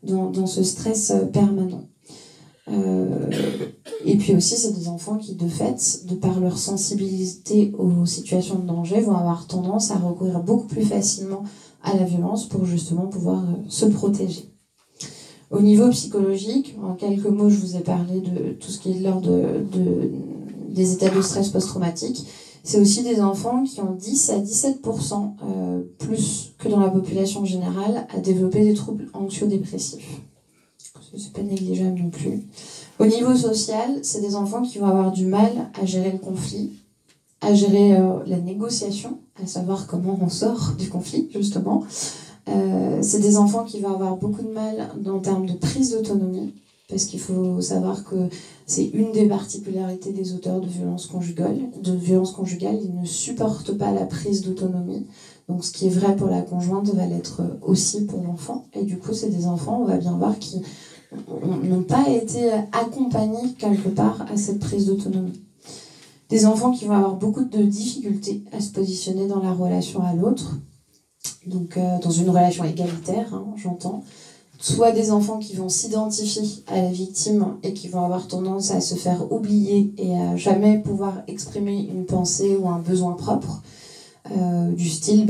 dans ce stress permanent. Et puis aussi, c'est des enfants qui, de fait, de par leur sensibilité aux situations de danger, vont avoir tendance à recourir beaucoup plus facilement à la violence pour justement pouvoir se protéger. Au niveau psychologique, en quelques mots, je vous ai parlé de tout ce qui est de l'ordre des états de stress post-traumatique. C'est aussi des enfants qui ont 10 à 17% plus que dans la population générale à développer des troubles anxio-dépressifs. C'est pas négligeable non plus. Au niveau social, c'est des enfants qui vont avoir du mal à gérer le conflit, à gérer la négociation, à savoir comment on sort du conflit, justement, C'est des enfants qui vont avoir beaucoup de mal en termes de prise d'autonomie, parce qu'il faut savoir que c'est une des particularités des auteurs de violences conjugales. Ils ne supportent pas la prise d'autonomie. Donc ce qui est vrai pour la conjointe va l'être aussi pour l'enfant. Et du coup, c'est des enfants, on va bien voir, qui n'ont pas été accompagnés quelque part à cette prise d'autonomie. Des enfants qui vont avoir beaucoup de difficultés à se positionner dans la relation à l'autre, donc dans une relation égalitaire, hein, j'entends. Soit des enfants qui vont s'identifier à la victime et qui vont avoir tendance à se faire oublier et à jamais pouvoir exprimer une pensée ou un besoin propre. Du style,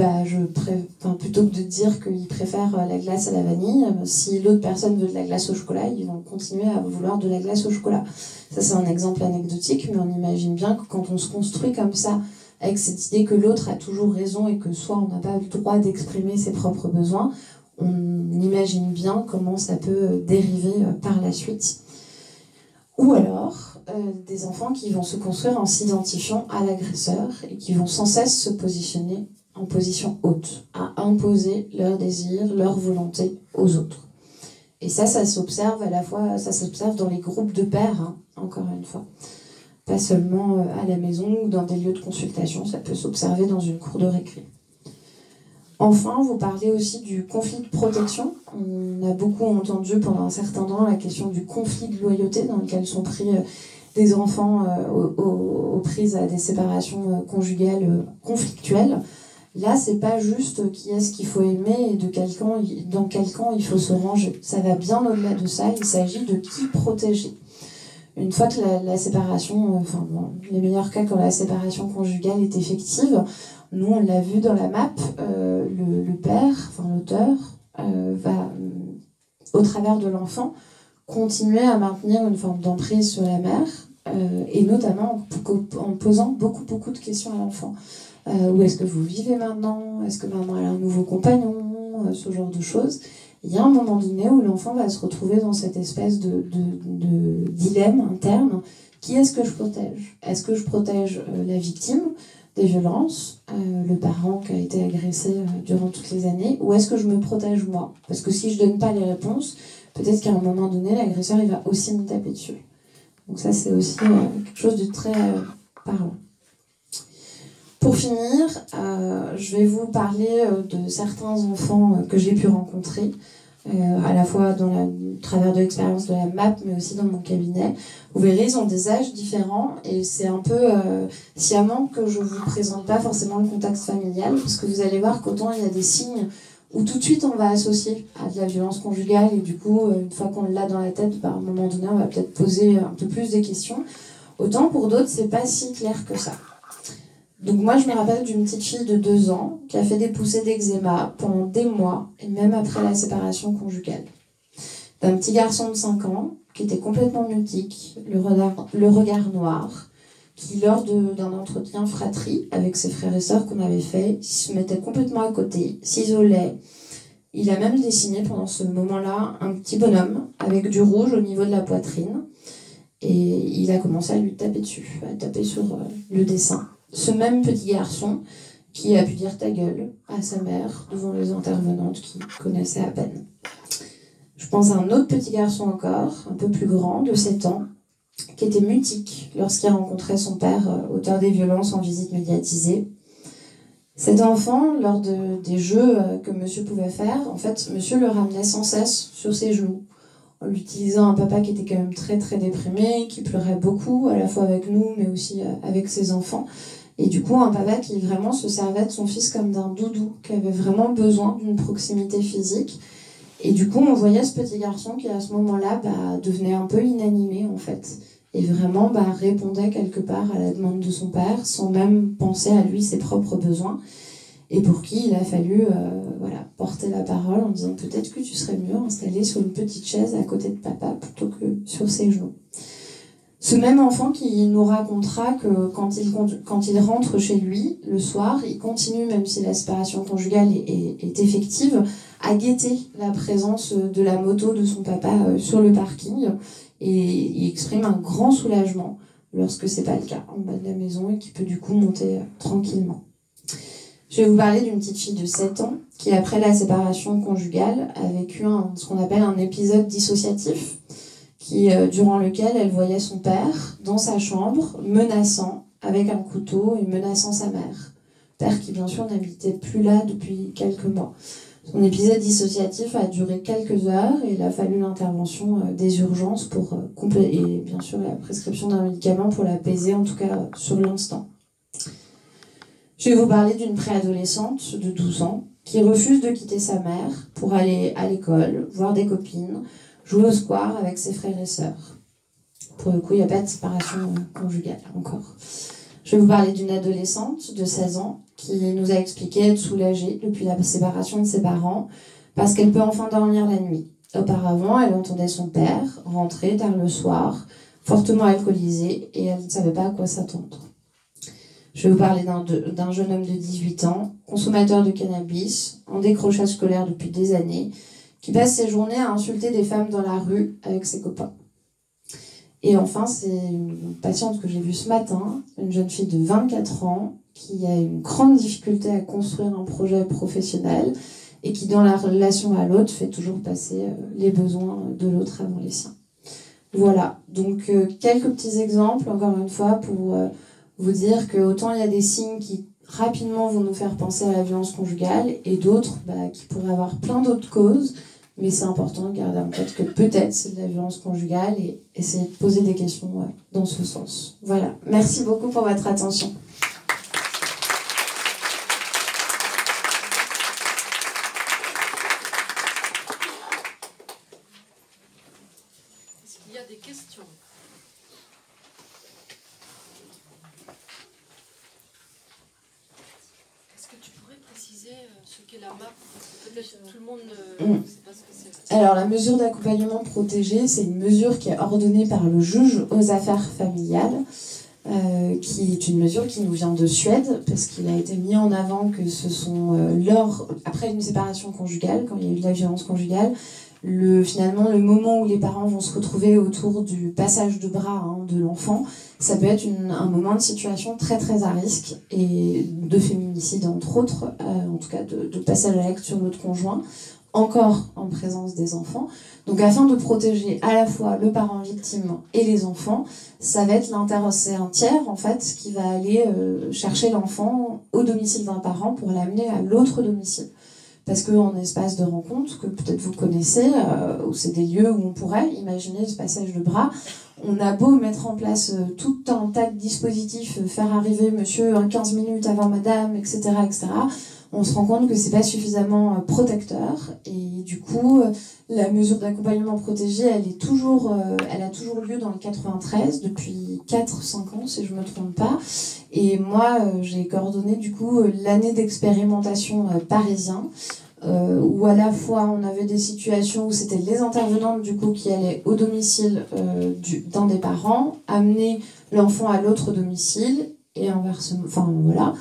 plutôt que de dire qu'ils préfèrent la glace à la vanille, si l'autre personne veut de la glace au chocolat, ils vont continuer à vouloir de la glace au chocolat. Ça, c'est un exemple anecdotique, mais on imagine bien que quand on se construit comme ça, avec cette idée que l'autre a toujours raison et que soit on n'a pas le droit d'exprimer ses propres besoins, on imagine bien comment ça peut dériver par la suite. Ou alors, des enfants qui vont se construire en s'identifiant à l'agresseur et qui vont sans cesse se positionner en position haute, à imposer leurs désirs, leurs volontés aux autres. Et ça s'observe à la fois, ça s'observe dans les groupes de pairs, hein, encore une fois. Pas seulement à la maison ou dans des lieux de consultation, ça peut s'observer dans une cour de récré. Enfin, vous parlez aussi du conflit de protection. On a beaucoup entendu pendant un certain temps la question du conflit de loyauté dans lequel sont pris des enfants aux prises à des séparations conjugales conflictuelles. Là, c'est pas juste qui est-ce qu'il faut aimer et dans quel camp il faut se ranger. Ça va bien au-delà de ça, il s'agit de qui protéger. Une fois que la séparation, les meilleurs cas quand la séparation conjugale est effective, nous on l'a vu dans la map, le père, l'auteur, va, au travers de l'enfant, continuer à maintenir une forme d'emprise sur la mère, et notamment en posant beaucoup de questions à l'enfant. Où est-ce que vous vivez maintenant? Est-ce que maman a un nouveau compagnon? Ce genre de choses. Il y a un moment donné où l'enfant va se retrouver dans cette espèce de dilemme interne. Qui est-ce que je protège? Est-ce que je protège la victime des violences, le parent qui a été agressé durant toutes les années, ou est-ce que je me protège moi? Parce que si je donne pas les réponses, peut-être qu'à un moment donné, l'agresseur il va aussi me taper dessus. Donc ça, c'est aussi quelque chose de très parlant. Pour finir, je vais vous parler de certains enfants que j'ai pu rencontrer, à la fois au travers de l'expérience de la MAP, mais aussi dans mon cabinet. Vous verrez, ils ont des âges différents et c'est un peu sciemment que je ne vous présente pas forcément le contexte familial, parce que vous allez voir qu'autant il y a des signes où tout de suite on va associer à de la violence conjugale et du coup, une fois qu'on l'a dans la tête, à un moment donné, on va peut-être poser un peu plus de questions. Autant pour d'autres, c'est pas si clair que ça. Donc moi, je me rappelle d'une petite fille de 2 ans qui a fait des poussées d'eczéma pendant des mois, et même après la séparation conjugale. D'un petit garçon de 5 ans qui était complètement mutique, le regard noir, qui lors d'un entretien fratrie avec ses frères et sœurs qu'on avait fait, se mettait complètement à côté, s'isolait. Il a même dessiné pendant ce moment-là un petit bonhomme avec du rouge au niveau de la poitrine, et il a commencé à lui taper dessus, à taper sur le dessin. Ce même petit garçon qui a pu dire ta gueule à sa mère devant les intervenantes qui connaissaient à peine. Je pense à un autre petit garçon encore, un peu plus grand, de 7 ans, qui était mutique lorsqu'il rencontrait son père, auteur des violences en visite médiatisée. Cet enfant, lors des jeux que monsieur pouvait faire, en fait, monsieur le ramenait sans cesse sur ses genoux, en l'utilisant un papa qui était quand même très très déprimé, qui pleurait beaucoup, à la fois avec nous, mais aussi avec ses enfants. Et du coup, un papa qui vraiment se servait de son fils comme d'un doudou, qui avait vraiment besoin d'une proximité physique. Et du coup, on voyait ce petit garçon qui, à ce moment-là, devenait un peu inanimé, en fait. Et vraiment répondait quelque part à la demande de son père, sans même penser à lui, ses propres besoins. Et pour qui il a fallu porter la parole en disant peut-être que tu serais mieux installé sur une petite chaise à côté de papa plutôt que sur ses genoux. Ce même enfant qui nous racontera que quand il rentre chez lui le soir, il continue, même si la séparation conjugale est effective, à guetter la présence de la moto de son papa sur le parking, et il exprime un grand soulagement lorsque c'est pas le cas en bas de la maison et qu'il peut du coup monter tranquillement. Je vais vous parler d'une petite fille de 7 ans qui, après la séparation conjugale, a vécu ce qu'on appelle un épisode dissociatif, durant lequel elle voyait son père dans sa chambre, menaçant avec un couteau et menaçant sa mère. Père qui, bien sûr, n'habitait plus là depuis quelques mois. Son épisode dissociatif a duré quelques heures et il a fallu l'intervention des urgences et bien sûr la prescription d'un médicament pour l'apaiser, en tout cas sur l'instant. Je vais vous parler d'une préadolescente de 12 ans qui refuse de quitter sa mère pour aller à l'école, voir des copines, jouer au square avec ses frères et sœurs. Pour le coup, il n'y a pas de séparation conjugale encore. Je vais vous parler d'une adolescente de 16 ans qui nous a expliqué être soulagée depuis la séparation de ses parents parce qu'elle peut enfin dormir la nuit. Auparavant, elle entendait son père rentrer tard le soir, fortement alcoolisé, et elle ne savait pas à quoi s'attendre. Je vais vous parler d'un jeune homme de 18 ans, consommateur de cannabis, en décrochage scolaire depuis des années, qui passe ses journées à insulter des femmes dans la rue avec ses copains. Et enfin, c'est une patiente que j'ai vue ce matin, une jeune fille de 24 ans, qui a une grande difficulté à construire un projet professionnel et qui, dans la relation à l'autre, fait toujours passer les besoins de l'autre avant les siens. Voilà, donc quelques petits exemples, encore une fois, pour vous dire que autant il y a des signes qui rapidement vont nous faire penser à la violence conjugale et d'autres qui pourraient avoir plein d'autres causes, mais c'est important de garder en tête que peut-être c'est de la violence conjugale et essayer de poser des questions dans ce sens. Voilà, merci beaucoup pour votre attention. Est-ce qu'il y a des questions ? Est-ce que tu pourrais préciser ce qu'est la MAP ? Peut-être tout le monde ne sait pas ce que c'est. Alors, la mesure d'accompagnement protégé, c'est une mesure qui est ordonnée par le juge aux affaires familiales, qui est une mesure qui nous vient de Suède, parce qu'il a été mis en avant que ce sont après une séparation conjugale, quand il y a eu de la violence conjugale, finalement le moment où les parents vont se retrouver autour du passage de bras de l'enfant, ça peut être un moment de situation très très à risque, et de féminicide entre autres, en tout cas de passage à l'acte sur l'autre conjoint, encore en présence des enfants. Donc afin de protéger à la fois le parent victime et les enfants, c'est un tiers en fait qui va aller chercher l'enfant au domicile d'un parent pour l'amener à l'autre domicile. Parce qu'en espace de rencontre, que peut-être vous connaissez, où c'est des lieux où on pourrait imaginer ce passage de bras, on a beau mettre en place tout un tas de dispositifs, faire arriver monsieur 15 minutes avant madame, etc., etc., on se rend compte que c'est pas suffisamment protecteur, et du coup la mesure d'accompagnement protégé elle a toujours lieu dans le 93 depuis 4-5 ans si je me trompe pas, et moi j'ai coordonné du coup l'année d'expérimentation parisien, où à la fois on avait des situations où c'était les intervenantes du coup qui allaient au domicile d'un des parents, amener l'enfant à l'autre domicile, et inversement, enfin voilà.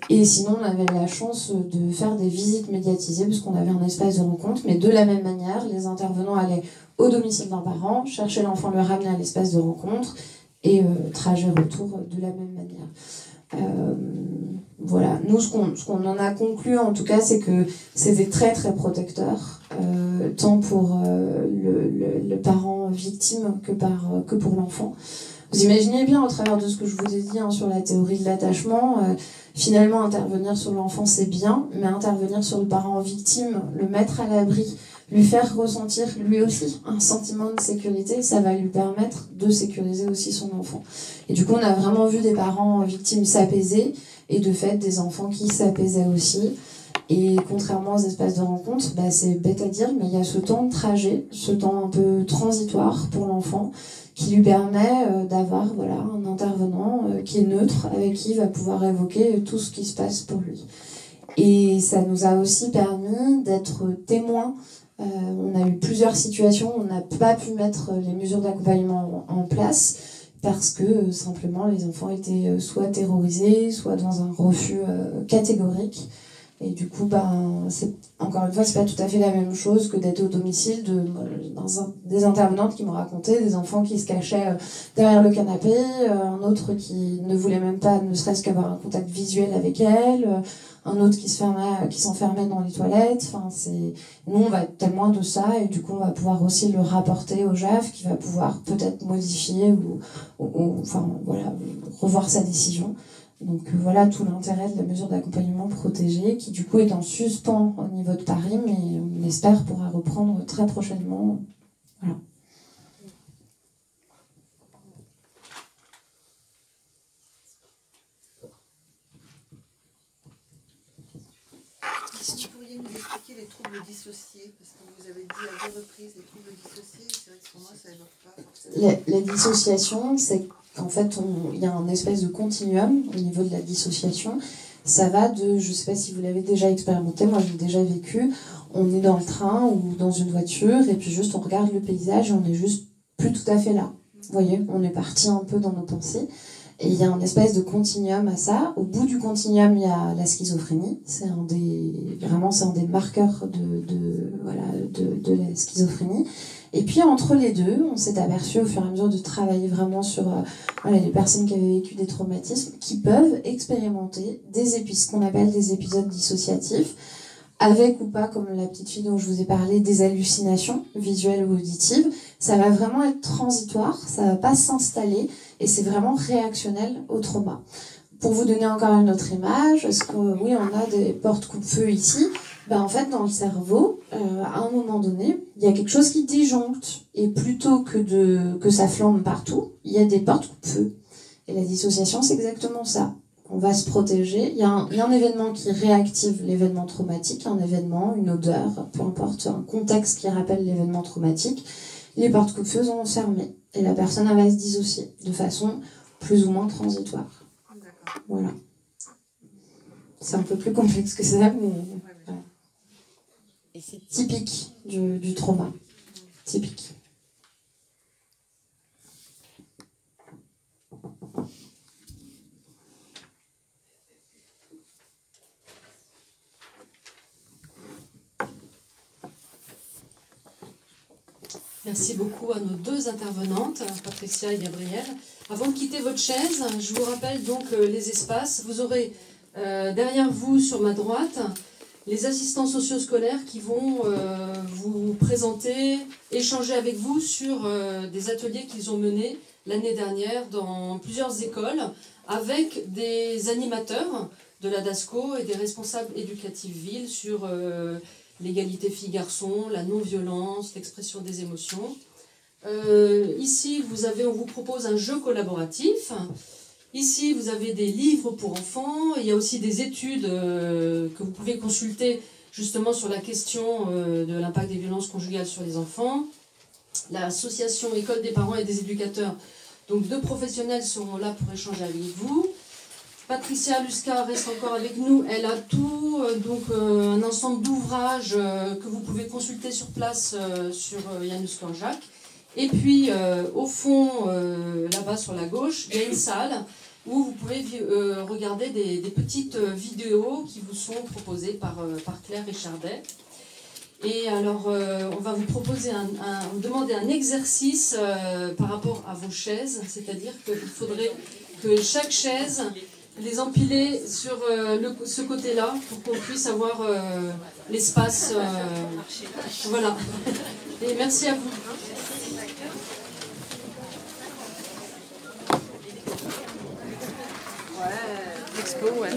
Et sinon, on avait la chance de faire des visites médiatisées, puisqu'on avait un espace de rencontre, mais de la même manière, les intervenants allaient au domicile d'un parent, chercher l'enfant, le ramener à l'espace de rencontre, et trajet retour de la même manière. Voilà, nous, ce qu'on en a conclu, en tout cas, c'est que c'était très très protecteur, tant pour le parent victime que pour l'enfant. Vous imaginez bien, au travers de ce que je vous ai dit sur la théorie de l'attachement, finalement, intervenir sur l'enfant, c'est bien, mais intervenir sur le parent victime, le mettre à l'abri, lui faire ressentir lui aussi un sentiment de sécurité, ça va lui permettre de sécuriser aussi son enfant. Et du coup, on a vraiment vu des parents victimes s'apaiser, et de fait, des enfants qui s'apaisaient aussi. Et contrairement aux espaces de rencontre, c'est bête à dire, mais il y a ce temps de trajet, ce temps un peu transitoire pour l'enfant, qui lui permet d'avoir un intervenant qui est neutre, avec qui il va pouvoir évoquer tout ce qui se passe pour lui. Et ça nous a aussi permis d'être témoins. On a eu plusieurs situations où on n'a pas pu mettre les mesures d'accompagnement en place, parce que simplement les enfants étaient soit terrorisés, soit dans un refus catégorique. Et du coup, encore une fois, c'est pas tout à fait la même chose que d'être au domicile des intervenantes qui m'ont raconté des enfants qui se cachaient derrière le canapé, un autre qui ne voulait même pas, ne serait-ce qu'avoir un contact visuel avec elle, un autre qui s'enfermait dans les toilettes. Enfin, nous, on va être témoin de ça et du coup, on va pouvoir aussi le rapporter au JAF qui va pouvoir peut-être modifier ou revoir sa décision. Donc voilà tout l'intérêt de la mesure d'accompagnement protégé qui du coup est en suspens au niveau de Paris, mais on espère pourra reprendre très prochainement. Voilà. Si tu pourriez nous expliquer les troubles dissociés, parce que vous avez dit à 2 reprises les troubles dissociés, c'est vrai que pour moi ça évoque pas forcément. La dissociation, c'est qu'en fait il y a un espèce de continuum au niveau de la dissociation. Ça va de, je sais pas si vous l'avez déjà expérimenté, moi j'ai déjà vécu, on est dans le train ou dans une voiture et puis juste on regarde le paysage et on est juste plus tout à fait là. Vous voyez, on est parti un peu dans nos pensées. Et il y a un espèce de continuum à ça. Au bout du continuum, il y a la schizophrénie. C'est un des marqueurs de la schizophrénie. Et puis entre les deux, on s'est aperçu au fur et à mesure de travailler vraiment sur les personnes qui avaient vécu des traumatismes, qui peuvent expérimenter ce qu'on appelle des épisodes dissociatifs, avec ou pas, comme la petite fille dont je vous ai parlé, des hallucinations visuelles ou auditives. Ça va vraiment être transitoire, ça va pas s'installer et c'est vraiment réactionnel au trauma. Pour vous donner encore une autre image, est-ce que oui, on a des portes coupe-feu ici? En fait, dans le cerveau, à un moment donné, il y a quelque chose qui disjoncte. Et plutôt que ça flambe partout, il y a des portes coupe-feu. Et la dissociation, c'est exactement ça. On va se protéger. Il y a un événement qui réactive l'événement traumatique, un événement, une odeur, peu importe, un contexte qui rappelle l'événement traumatique. Les portes coupe-feu vont fermer. Et la personne elle va se dissocier de façon plus ou moins transitoire. Voilà. C'est un peu plus complexe que ça, mais voilà. Et c'est typique du trauma. Typique. Merci beaucoup à nos 2 intervenantes, Patricia et Gabrielle. Avant de quitter votre chaise, je vous rappelle donc les espaces. Vous aurez derrière vous, sur ma droite, les assistants socio-scolaires qui vont vous présenter, échanger avec vous sur des ateliers qu'ils ont menés l'année dernière dans plusieurs écoles avec des animateurs de la DASCO et des responsables éducatifs villes sur l'égalité filles-garçons, la non-violence, l'expression des émotions. Ici, on vous propose un jeu collaboratif. Ici, vous avez des livres pour enfants. Il y a aussi des études que vous pouvez consulter justement sur la question de l'impact des violences conjugales sur les enfants. L'association École des parents et des éducateurs, donc 2 professionnels seront là pour échanger avec vous. Patricia Lusca reste encore avec nous. Elle a tout, un ensemble d'ouvrages que vous pouvez consulter sur place sur Janusz Korczak. Et puis, au fond, là-bas sur la gauche, il y a une salle où vous pouvez regarder des petites vidéos qui vous sont proposées par Claire Richardet. Et alors, on va vous proposer vous demander un exercice par rapport à vos chaises, c'est-à-dire qu'il faudrait que chaque chaise les empiler sur ce côté-là pour qu'on puisse avoir l'espace. Voilà. Et merci à vous. Ouais, l'expo, ouais.